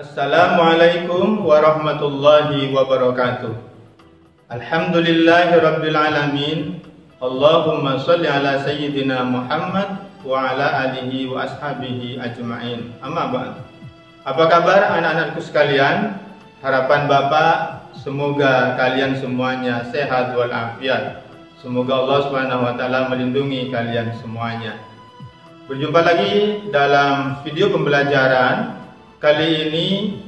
Assalamualaikum warahmatullahi wabarakatuh. Alhamdulillahi rabbil alamin. Allahumma sholli ala sayyidina Muhammad wa ala alihi wa ashabihi ajma'in. Amma ba'd. Apa kabar anak-anakku sekalian? Harapan Bapak semoga kalian semuanya sehat walafiat. Semoga Allah Subhanahu wa taala melindungi kalian semuanya. Berjumpa lagi dalam video pembelajaran. Kali ini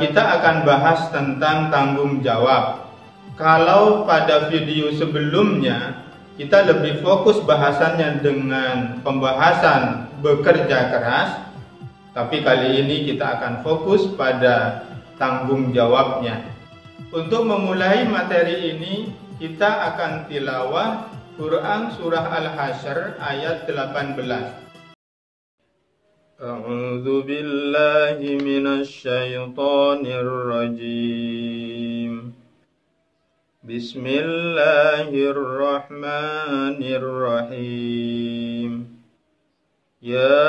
kita akan bahas tentang tanggung jawab. Kalau pada video sebelumnya kita lebih fokus bahasannya dengan pembahasan bekerja keras, tapi kali ini kita akan fokus pada tanggung jawabnya. Untuk memulai materi ini, kita akan tilawah Quran Surah Al-Hasyr ayat 18. A'udzu billahi minasy syaithanir rajim. Bismillahirrahmanirrahim. Ya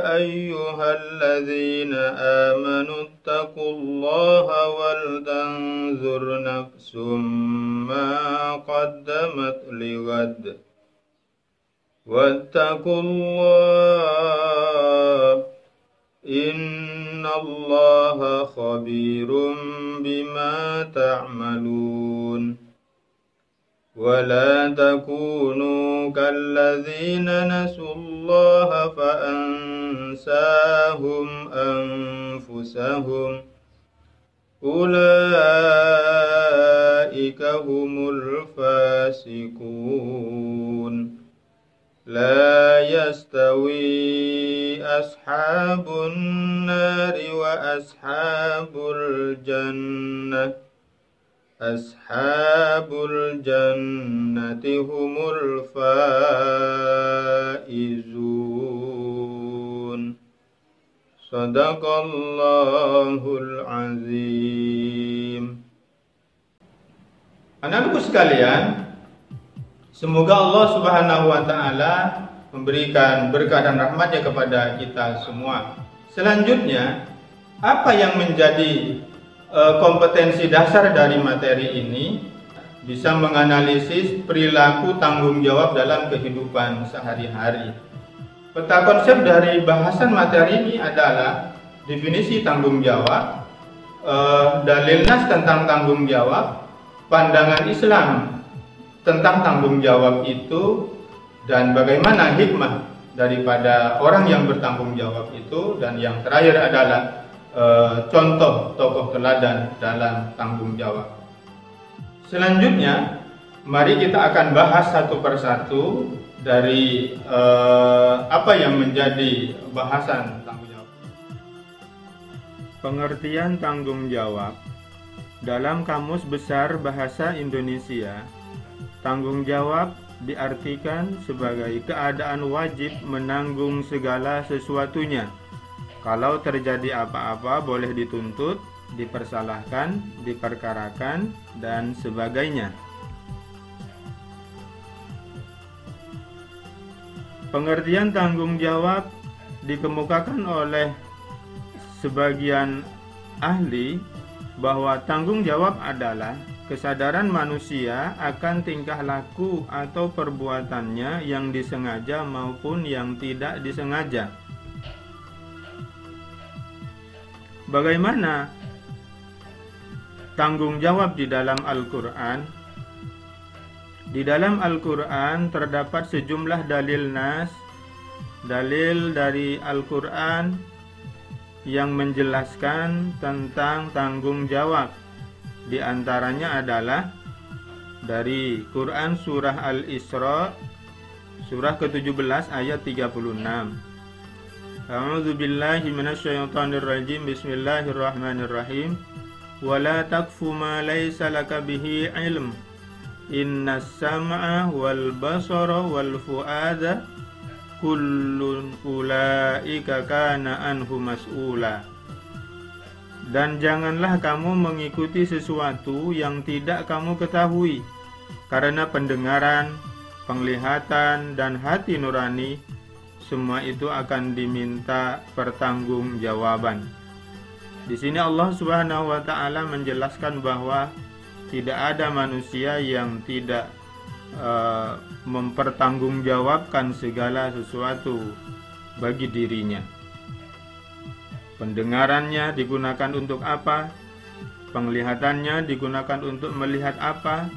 ayyuhalladzina amanu taqullaha wal tanzur nafsum ma qaddamat lighad. Wattaqullah innallaha khabirum bima ta'malun. Wala takunu kalladzina nasullaha fa'ansahum anfusahum. Ulaika humul fasiqun. La yastawi ashabun nari wa ashabul jannah. Ashabul jannati humul faizun. Sadaqallahul azim. Anak-anakku sekalian, semoga Allah Subhanahu wa taala memberikan berkah dan rahmatnya kepada kita semua. Selanjutnya, apa yang menjadi kompetensi dasar dari materi ini? Bisa menganalisis perilaku tanggung jawab dalam kehidupan sehari-hari. Peta konsep dari bahasan materi ini adalah definisi tanggung jawab, dalil nas tentang tanggung jawab, pandangan Islam tentang tanggung jawab itu, dan bagaimana hikmah daripada orang yang bertanggung jawab itu, dan yang terakhir adalah contoh tokoh teladan dalam tanggung jawab. Selanjutnya, mari kita akan bahas satu persatu dari apa yang menjadi bahasan tanggung jawab. Pengertian tanggung jawab dalam Kamus Besar Bahasa Indonesia. Tanggung jawab diartikan sebagai keadaan wajib menanggung segala sesuatunya. Kalau terjadi apa-apa boleh dituntut, dipersalahkan, diperkarakan, dan sebagainya. Pengertian tanggung jawab dikemukakan oleh sebagian ahli bahwa tanggung jawab adalah kesadaran manusia akan tingkah laku atau perbuatannya yang disengaja maupun yang tidak disengaja. Bagaimana tanggung jawab di dalam Al-Quran? Di dalam Al-Quran terdapat sejumlah dalil nas, dalil dari Al-Quran yang menjelaskan tentang tanggung jawab. Di antaranya adalah dari Quran Surah Al-Isra, surah ke-17 ayat 36. A'udzu billahi minasyaitonir rajim. Bismillahirrahmanirrahim. Wala taqfu ma laysa laka bihi ilm. Innas sam'a wal basara wal fuada kullun ulaika kana anhu mas'ula. Dan janganlah kamu mengikuti sesuatu yang tidak kamu ketahui, karena pendengaran, penglihatan, dan hati nurani semua itu akan diminta pertanggungjawaban. Di sini Allah Subhanahu wa taala menjelaskan bahwa tidak ada manusia yang tidak mempertanggungjawabkan segala sesuatu bagi dirinya. Pendengarannya digunakan untuk apa? Penglihatannya digunakan untuk melihat apa?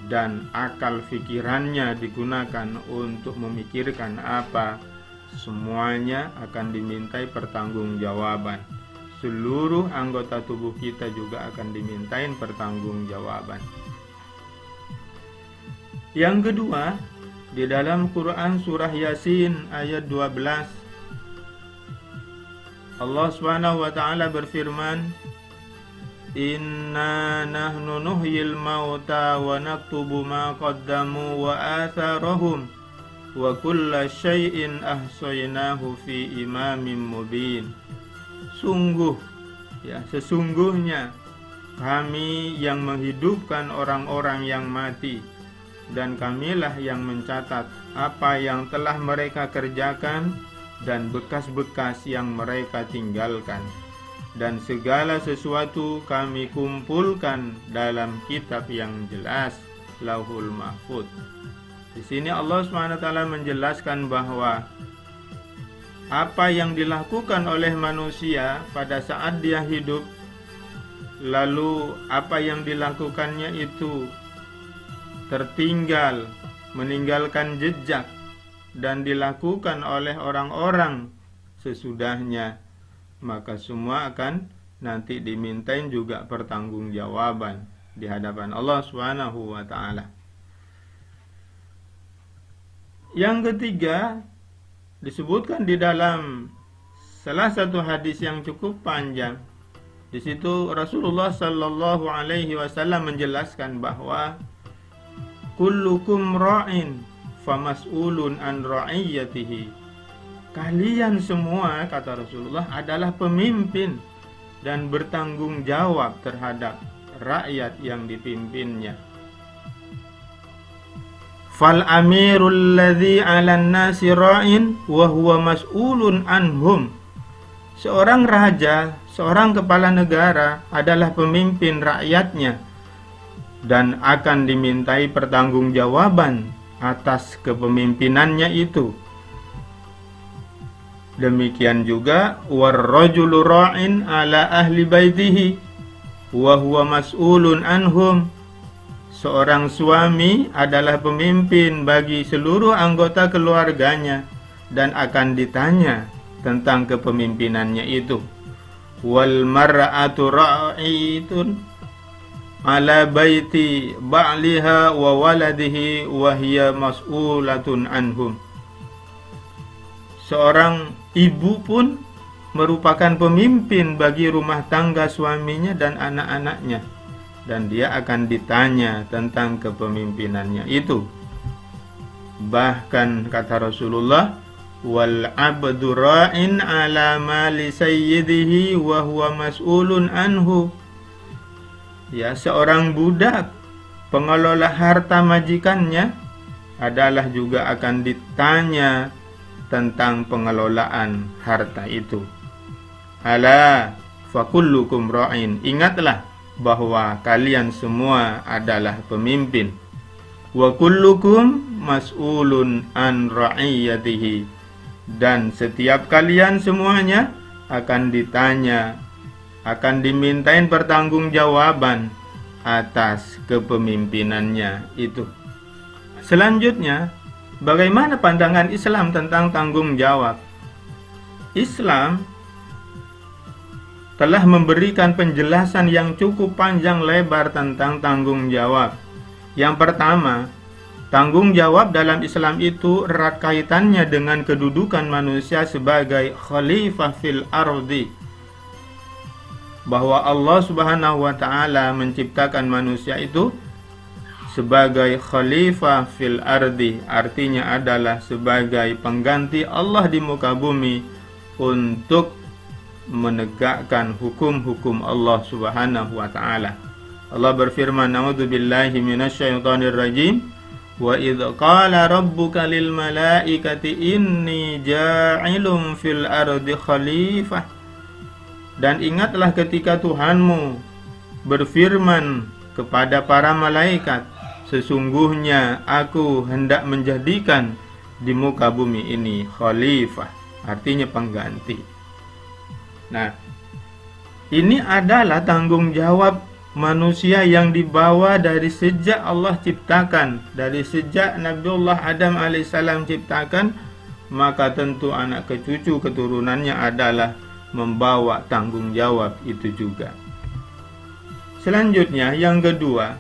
Dan akal pikirannya digunakan untuk memikirkan apa? Semuanya akan dimintai pertanggungjawaban. Seluruh anggota tubuh kita juga akan dimintain pertanggungjawaban. Yang kedua, di dalam Quran surah Yasin ayat 12, Allah Subhanahu wa taala berfirman, "Inna nahnu nuhyil mauta wa naktubu ma qaddamu wa atharahum wa kulla syai'in ahsaynahu fi imamin mubin." Sesungguhnya kami yang menghidupkan orang-orang yang mati, dan kamilah yang mencatat apa yang telah mereka kerjakan dan bekas-bekas yang mereka tinggalkan, dan segala sesuatu kami kumpulkan dalam kitab yang jelas, Lauhul Mahfuz. Di sini Allah SWT menjelaskan bahwa apa yang dilakukan oleh manusia pada saat dia hidup, lalu apa yang dilakukannya itu tertinggal, meninggalkan jejak, dan dilakukan oleh orang-orang sesudahnya, maka semua akan nanti dimintain juga pertanggungjawaban di hadapan Allah Subhanahu wa taala. Yang ketiga, disebutkan di dalam salah satu hadis yang cukup panjang. Di situ Rasulullah sallallahu alaihi wasallam menjelaskan bahwa kullukum ra'in famas'ulun an ra'iyatihi. Kalian semua, kata Rasulullah, adalah pemimpin dan bertanggung jawab terhadap rakyat yang dipimpinnya. Fal amirul ladzi 'alan nasi ra'in wa huwa mas'ulun anhum. Seorang raja, seorang kepala negara adalah pemimpin rakyatnya dan akan dimintai pertanggungjawaban atas kepemimpinannya itu. Demikian juga warrajulu ra'in ala ahli baitihi wa huwa mas'ulun anhum. Seorang suami adalah pemimpin bagi seluruh anggota keluarganya dan akan ditanya tentang kepemimpinannya itu. Wal mar'atu ra'itun ala baiti ba'liha wa waladihi wa hiya mas'ulatun anhum. Seorang ibu pun merupakan pemimpin bagi rumah tangga suaminya dan anak-anaknya, dan dia akan ditanya tentang kepemimpinannya itu. Bahkan kata Rasulullah, wal abdu ra'in ala mali sayyidihi wa huwa mas'ulun anhu. Ya, seorang budak pengelola harta majikannya adalah juga akan ditanya tentang pengelolaan harta itu. Ala fakullukum ra'in. Ingatlah bahwa kalian semua adalah pemimpin. Wa kullukum mas'ulun an ra'iyatihi. Dan setiap kalian semuanya akan ditanya, akan dimintain pertanggungjawaban atas kepemimpinannya itu. Selanjutnya, bagaimana pandangan Islam tentang tanggung jawab? Islam telah memberikan penjelasan yang cukup panjang lebar tentang tanggung jawab. Yang pertama, tanggung jawab dalam Islam itu erat kaitannya dengan kedudukan manusia sebagai khalifah fil ardi. Bahwa Allah Subhanahu wa taala menciptakan manusia itu sebagai khalifah fil ardi, artinya adalah sebagai pengganti Allah di muka bumi untuk menegakkan hukum-hukum Allah Subhanahu wa taala. Allah berfirman, "A'udzubillahi minasyaitonir rajim. Wa idh qala rabbuka lil malaikati inni ja'ilun fil ardi khalifah. Dan ingatlah ketika Tuhanmu berfirman kepada para malaikat, sesungguhnya aku hendak menjadikan di muka bumi ini khalifah, artinya pengganti. Nah, ini adalah tanggung jawab manusia yang dibawa dari sejak Allah ciptakan, dari sejak Nabiullah Adam alaihissalam ciptakan, maka tentu anak cucu keturunannya adalah membawa tanggung jawab itu juga. Selanjutnya, yang kedua,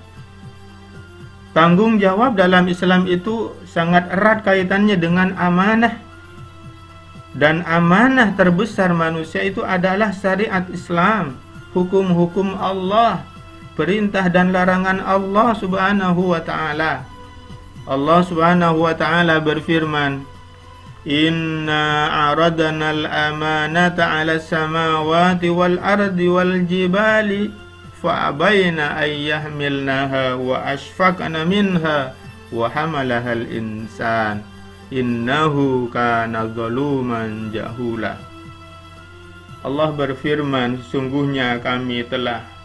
tanggung jawab dalam Islam itu sangat erat kaitannya dengan amanah. Dan amanah terbesar manusia itu adalah syariat Islam, hukum-hukum Allah, perintah dan larangan Allah Subhanahu wa taala. Allah Subhanahu wa taala berfirman, "Inna aradna al-amanata 'ala as-samawati wal ardi wal jibali fa'abayna an yahmilnaha wa ashfaqna minha wa hamalaha al-insan innahu kana zaluman jahula." Allah berfirman, sungguhnya kami telah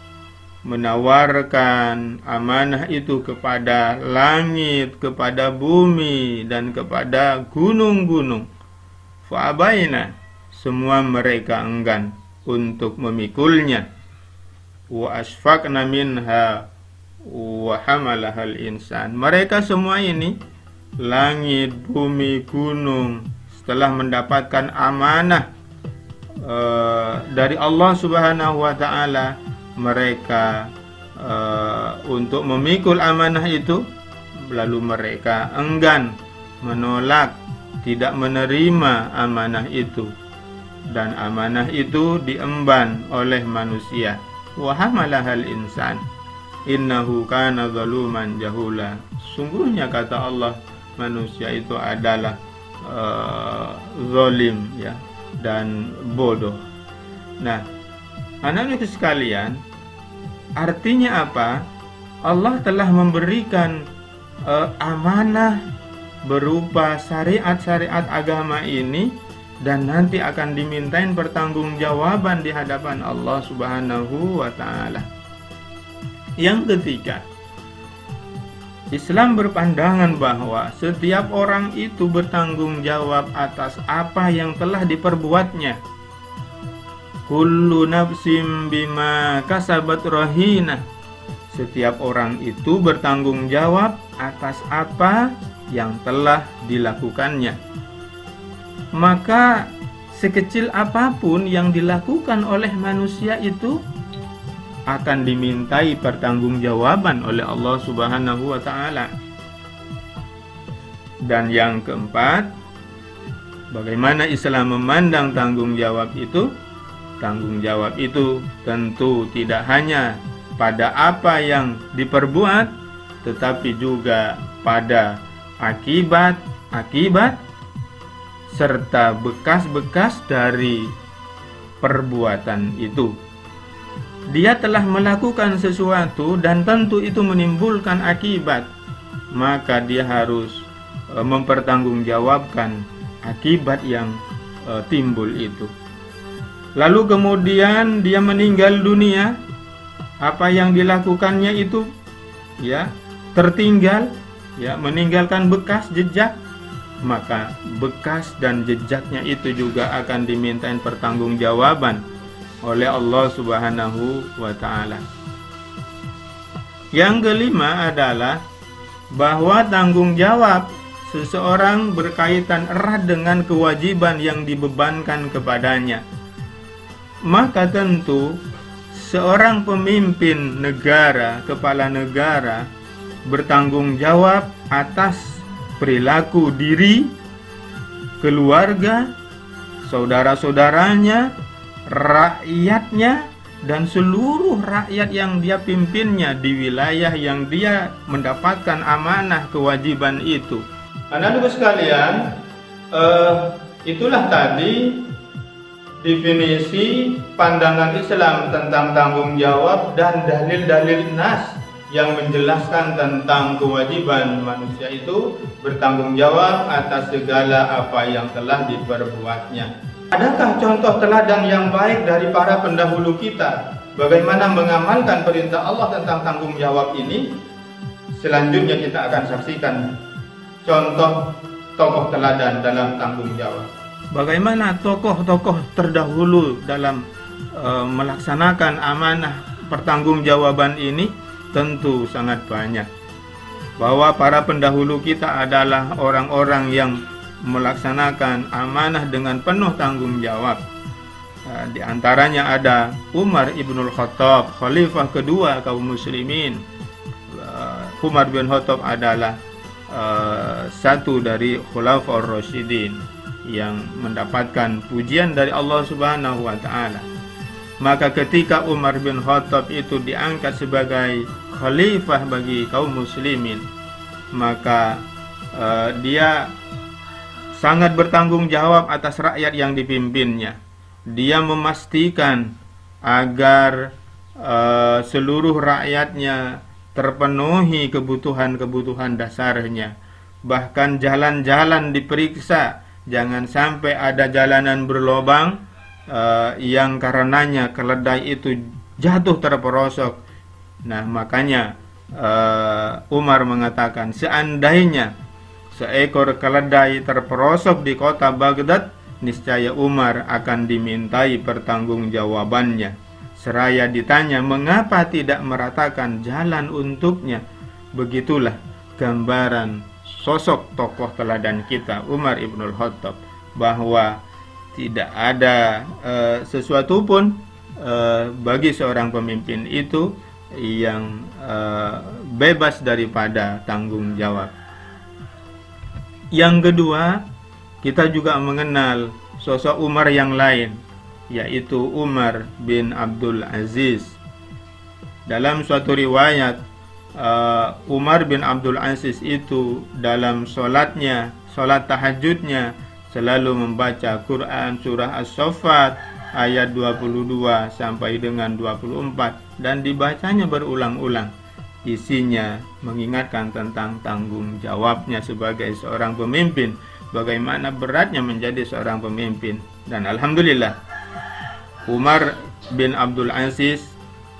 menawarkan amanah itu kepada langit, kepada bumi, dan kepada gunung-gunung. Fa'abaina, semua mereka enggan untuk memikulnya. Wa asfaqna minha wa hamalahal insan. Mereka semua ini, langit, bumi, gunung, setelah mendapatkan amanah dari Allah Subhanahu wa taala, mereka untuk memikul amanah itu, lalu mereka enggan, menolak, tidak menerima amanah itu, dan amanah itu diemban oleh manusia. Wa hamalahal insan innahu kana zaluman jahula. Sungguhnya, kata Allah, manusia itu adalah zalim, ya, dan bodoh. Nah, anak-anak sekalian, artinya apa? Allah telah memberikan amanah berupa syariat-syariat agama ini, dan nanti akan dimintain pertanggungjawaban di hadapan Allah Subhanahu wa taala. Yang ketiga, Islam berpandangan bahwa setiap orang itu bertanggung jawab atas apa yang telah diperbuatnya. Kullu nafsim bima kasabat rahina. Setiap orang itu bertanggung jawab atas apa yang telah dilakukannya. Maka sekecil apapun yang dilakukan oleh manusia itu akan dimintai pertanggungjawaban oleh Allah Subhanahu wa taala. Dan yang keempat, bagaimana Islam memandang tanggung jawab itu? Tanggung jawab itu tentu tidak hanya pada apa yang diperbuat, tetapi juga pada akibat serta bekas-bekas dari perbuatan itu. Dia telah melakukan sesuatu dan tentu itu menimbulkan akibat, maka dia harus mempertanggungjawabkan akibat yang timbul itu. Lalu kemudian dia meninggal dunia, apa yang dilakukannya itu ya tertinggal, ya, meninggalkan bekas jejak, maka bekas dan jejaknya itu juga akan dimintain pertanggungjawaban oleh Allah Subhanahu wa taala. Yang kelima adalah bahwa tanggung jawab seseorang berkaitan erat dengan kewajiban yang dibebankan kepadanya. Maka tentu seorang pemimpin negara, kepala negara, bertanggung jawab atas perilaku diri, keluarga, saudara-saudaranya, rakyatnya, dan seluruh rakyat yang dia pimpinnya di wilayah yang dia mendapatkan amanah kewajiban itu. Anak-anak sekalian, itulah tadi definisi pandangan Islam tentang tanggung jawab dan dalil-dalil nas yang menjelaskan tentang kewajiban manusia itu bertanggung jawab atas segala apa yang telah diperbuatnya. Adakah contoh teladan yang baik dari para pendahulu kita bagaimana mengamalkan perintah Allah tentang tanggung jawab ini? Selanjutnya kita akan saksikan contoh tokoh teladan dalam tanggung jawab. Bagaimana tokoh-tokoh terdahulu dalam melaksanakan amanah pertanggungjawaban ini? Tentu sangat banyak. Bahwa para pendahulu kita adalah orang-orang yang melaksanakan amanah dengan penuh tanggung jawab. Di antaranya ada Umar ibnul Khattab, khalifah kedua kaum muslimin. Umar bin Khattab adalah satu dari khulafaur rasyidin yang mendapatkan pujian dari Allah Subhanahu wa taala. Maka ketika Umar bin Khattab itu diangkat sebagai khalifah bagi kaum muslimin, maka dia sangat bertanggung jawab atas rakyat yang dipimpinnya. Dia memastikan agar seluruh rakyatnya terpenuhi kebutuhan-kebutuhan dasarnya. Bahkan jalan-jalan diperiksa, jangan sampai ada jalanan berlobang yang karenanya keledai itu jatuh terperosok. Nah, makanya Umar mengatakan, seandainya seekor keledai terperosok di kota Baghdad, niscaya Umar akan dimintai pertanggungjawabannya. Seraya ditanya mengapa tidak meratakan jalan untuknya. Begitulah gambaran sosok tokoh teladan kita, Umar ibnul Khattab, bahwa tidak ada sesuatu pun bagi seorang pemimpin itu yang bebas daripada tanggung jawab. Yang kedua, kita juga mengenal sosok Umar yang lain, yaitu Umar bin Abdul Aziz. Dalam suatu riwayat, Umar bin Abdul Aziz itu dalam sholat tahajudnya selalu membaca Quran surah As-Saffat ayat 22 sampai dengan 24, dan dibacanya berulang-ulang. Isinya mengingatkan tentang tanggung jawabnya sebagai seorang pemimpin, bagaimana beratnya menjadi seorang pemimpin. Dan alhamdulillah, Umar bin Abdul Aziz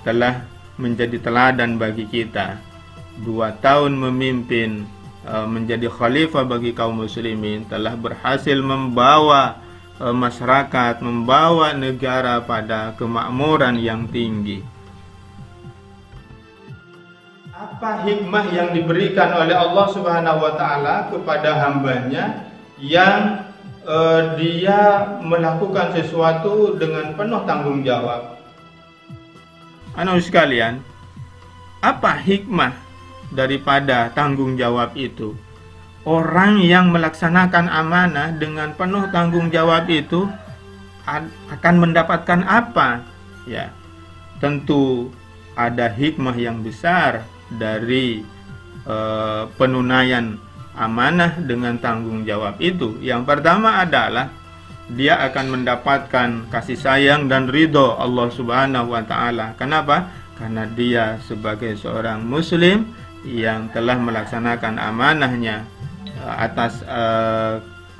telah menjadi teladan bagi kita. 2 tahun memimpin, menjadi khalifah bagi kaum muslimin, telah berhasil membawa masyarakat, membawa negara pada kemakmuran yang tinggi. Apa hikmah yang diberikan oleh Allah Subhanahu wa taala kepada hambanya yang dia melakukan sesuatu dengan penuh tanggung jawab? Anak sekalian, apa hikmah daripada tanggung jawab itu? Orang yang melaksanakan amanah dengan penuh tanggung jawab itu akan mendapatkan apa? Ya, tentu ada hikmah yang besar dari penunaian amanah dengan tanggung jawab itu. Yang pertama adalah dia akan mendapatkan kasih sayang dan ridho Allah Subhanahu wa taala. Kenapa? Karena dia sebagai seorang muslim yang telah melaksanakan amanahnya atas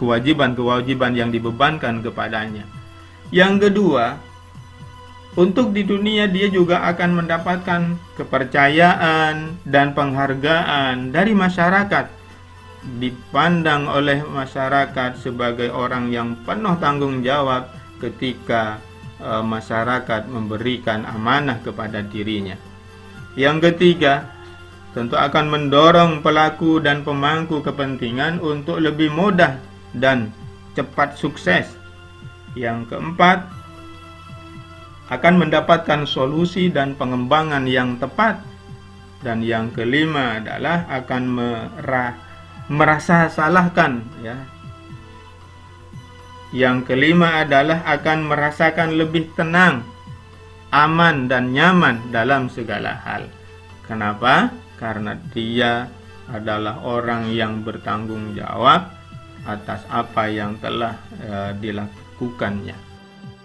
kewajiban-kewajiban yang dibebankan kepadanya. Yang kedua, untuk di dunia dia juga akan mendapatkan kepercayaan dan penghargaan dari masyarakat. Dipandang oleh masyarakat sebagai orang yang penuh tanggung jawab ketika masyarakat memberikan amanah kepada dirinya. Yang ketiga, tentu akan mendorong pelaku dan pemangku kepentingan untuk lebih mudah dan cepat sukses. Yang keempat, akan mendapatkan solusi dan pengembangan yang tepat. Dan yang kelima adalah akan merasa salahkan, ya. Yang kelima adalah akan merasakan lebih tenang, aman dan nyaman dalam segala hal. Kenapa? Karena dia adalah orang yang bertanggung jawab atas apa yang telah dilakukannya.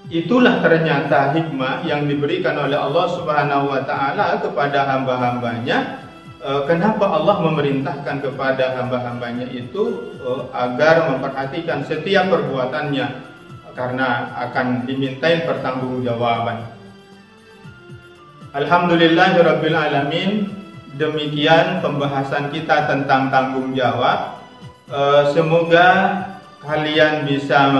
Itulah ternyata hikmah yang diberikan oleh Allah Subhanahu wa taala kepada hamba-hambanya. Kenapa Allah memerintahkan kepada hamba-hambanya itu agar memperhatikan setiap perbuatannya, karena akan dimintain pertanggungjawaban. Alhamdulillahirabbil alamin. Demikian pembahasan kita tentang tanggung jawab. Semoga kalian bisa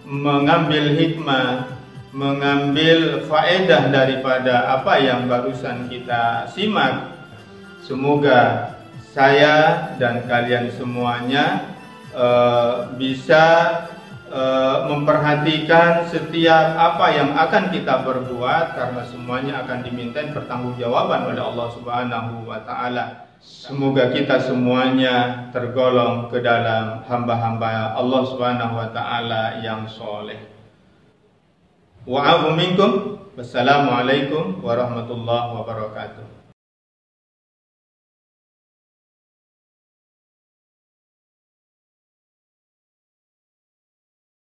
mengambil hikmah, mengambil faedah daripada apa yang barusan kita simak. Semoga saya dan kalian semuanya bisa memperhatikan setiap apa yang akan kita berbuat, karena semuanya akan dimintain pertanggungjawaban oleh Allah Subhanahu wa taala. Semoga kita semuanya tergolong ke dalam hamba-hamba Allah Subhanahu wa taala yang soleh. Wa'afu minkum. Wassalamualaikum warahmatullahi wabarakatuh.